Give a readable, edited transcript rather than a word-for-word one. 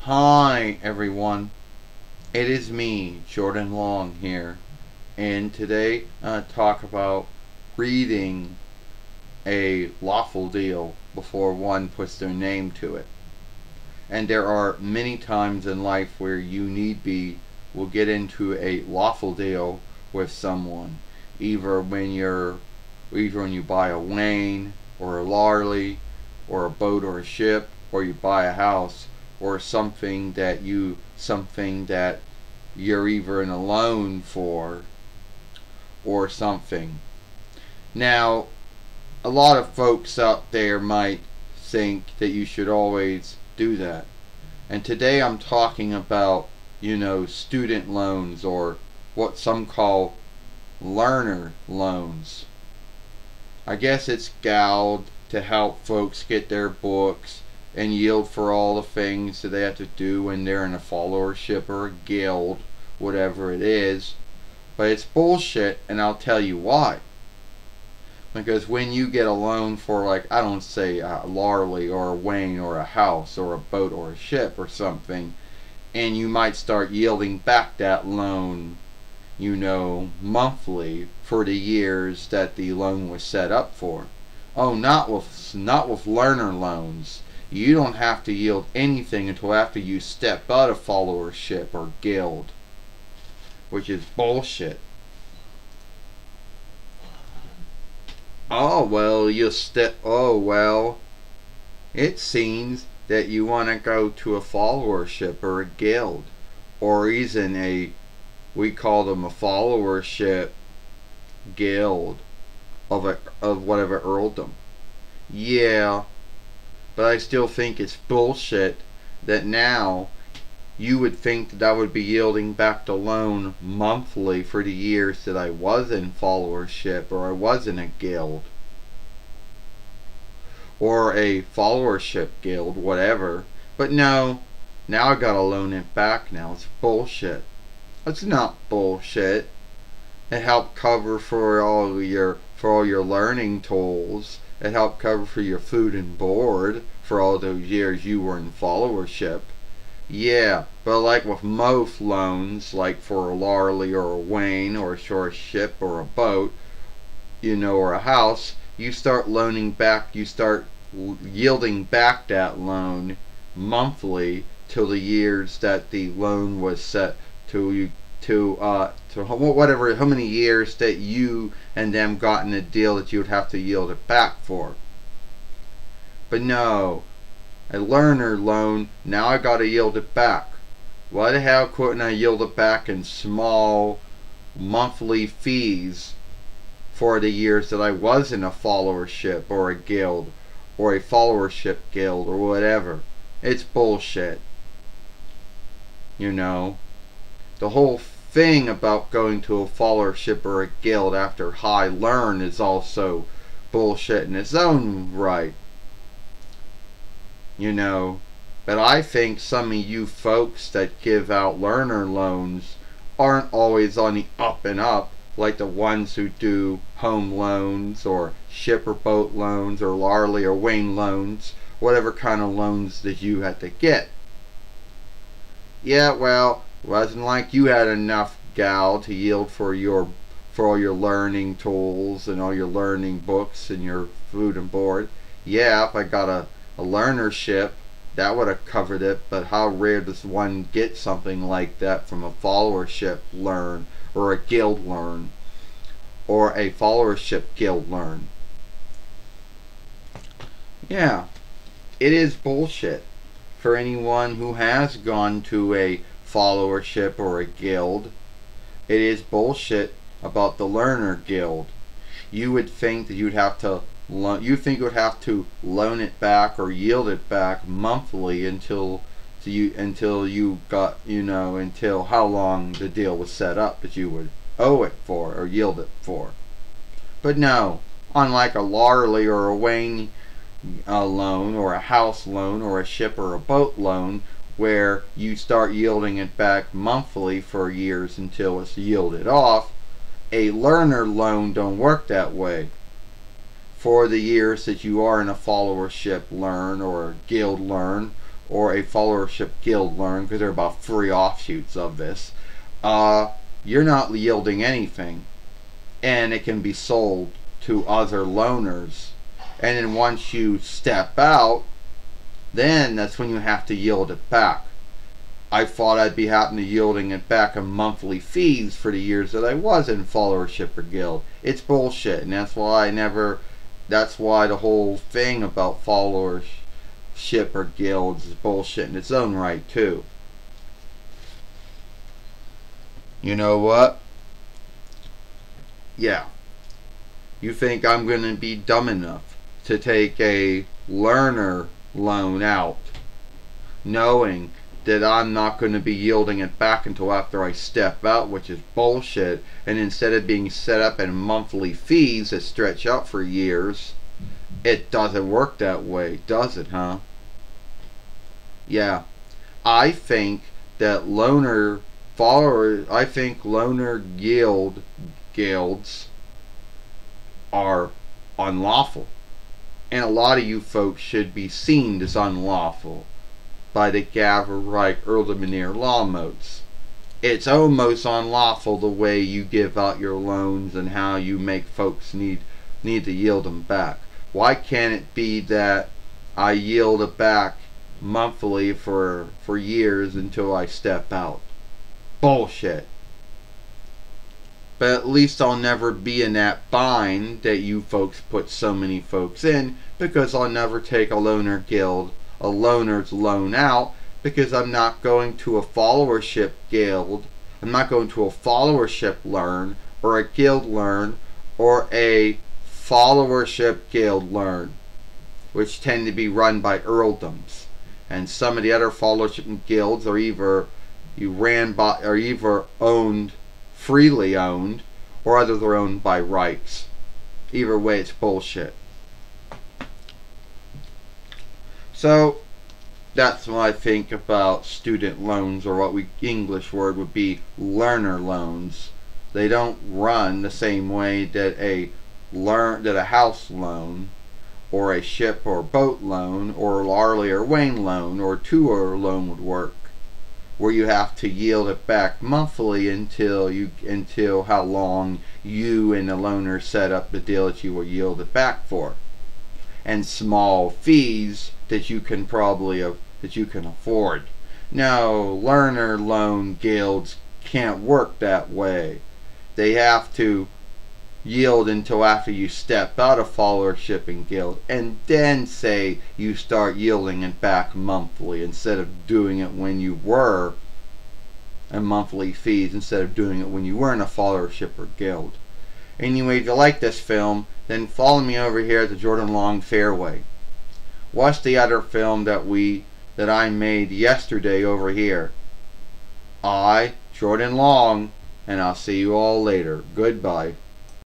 Hi everyone, it is me, Jordan Long here, and today I talk about reading a lawful deal before one puts their name to it. And there are many times in life where you will get into a lawful deal with someone, either when you buy a Wayne or a Larley or a boat or a ship, or you buy a house or something that you're either in a loan for or something. Now, a lot of folks out there might think that you should always do that. And today I'm talking about, student loans, or what some call learner loans. I guess it's GALD to help folks get their books and yield for all the things that they have to do when they're in a followership or a guild, whatever it is. But it's bullshit, and I'll tell you why. Because when you get a loan for, like, I don't say a Larley or a Wayne or a house or a boat or a ship or something, and you might start yielding back that loan, monthly for the years that the loan was set up for. Oh, not with learner loans. You don't have to yield anything until after you step out of followership or guild, which is bullshit. Oh well, it seems that you want to go to a followership or a guild, or even we call them a followership guild of whatever earldom. Yeah, but I still think it's bullshit that now you would think that I would be yielding back the loan monthly for the years that I was in followership, or I was in a guild or a followership guild, whatever. But no, now I gotta loan it back now. It's bullshit. It's not bullshit. It helped cover for all your learning tools. It helped cover for your food and board for all those years you were in followership. Yeah, but like with most loans, like for a Larley or a Wayne or a short ship or a boat, or a house, you start yielding back that loan monthly till the years that the loan was set to whatever, how many years that you and them got in a deal that you would have to yield it back for. But no, a learner loan, now I gotta yield it back. Why the hell couldn't I yield it back in small monthly fees for the years that I was in a followership or a guild or a followership guild or whatever? It's bullshit. The whole thing about going to a followership or a guild after high learn is also bullshit in its own right. But I think some of you folks that give out learner loans aren't always on the up and up, like the ones who do home loans or ship or boat loans or Larley or Wayne loans, whatever kind of loans that you had to get. Yeah, well, wasn't like you had enough gal to yield for all your learning tools and all your learning books and your food and board. Yeah, if I got a learnership, that would have covered it, but how rare does one get something like that from a followership learn or a guild learn or a followership guild learn? Yeah, it is bullshit for anyone who has gone to a followership or a guild. It is bullshit about the learner guild. You would think that you would have to loan it back or yield it back monthly until you got, until how long the deal was set up that you would owe it for or yield it for. But no, unlike a Larley or a Wayne loan or a house loan or a ship or a boat loan, where you start yielding it back monthly for years until it's yielded off, a learner loan don't work that way. For the years that you are in a followership learn or a guild learn or a followership guild learn, because there are about 3 offshoots of this, you're not yielding anything, and it can be sold to other loaners. And then once you step out, then that's when you have to yield it back. I thought I'd be having to yielding it back in monthly fees for the years that I was in followership or guild. It's bullshit, and that's why the whole thing about followership or guilds is bullshit in its own right too. You know what? Yeah. You think I'm going to be dumb enough to take a learner loan out, knowing that I'm not going to be yielding it back until after I step out, which is bullshit, and instead of being set up in monthly fees that stretch out for years, it doesn't work that way, does it, huh? Yeah. I think that loaner guilds are unlawful, and a lot of you folks should be seen as unlawful by the Gaverreich Erlenmeyer law modes. It's almost unlawful the way you give out your loans and how you make folks need to yield them back. Why can't it be that I yield it back monthly for years until I step out? Bullshit. But at least I'll never be in that bind that you folks put so many folks in, because I'll never take a loaner's loan out, because I'm not going to a followership guild, I'm not going to a followership learn, or a guild learn, or a followership guild learn, which tend to be run by earldoms. And some of the other followership guilds are either freely owned, or others are owned by rights. Either way, it's bullshit. So that's what I think about student loans, or what we English word would be learner loans. They don't run the same way that a house loan, or a ship or boat loan, or a Larley or Wayne loan, or tour loan would work, where you have to yield it back monthly until how long you and the loaner set up the deal that you will yield it back for, and small fees that you can afford. No, learner loan guilds can't work that way. They have to yield until after you step out of followership and guild, and then say you start yielding it back monthly, instead of doing it when you were in monthly fees, instead of doing it when you were in a followership or guild. Anyway, if you like this film, then follow me over here at the Jordan Long Fairway. Watch the other film that I made yesterday over here. Jordan Long, and I'll see you all later. Goodbye.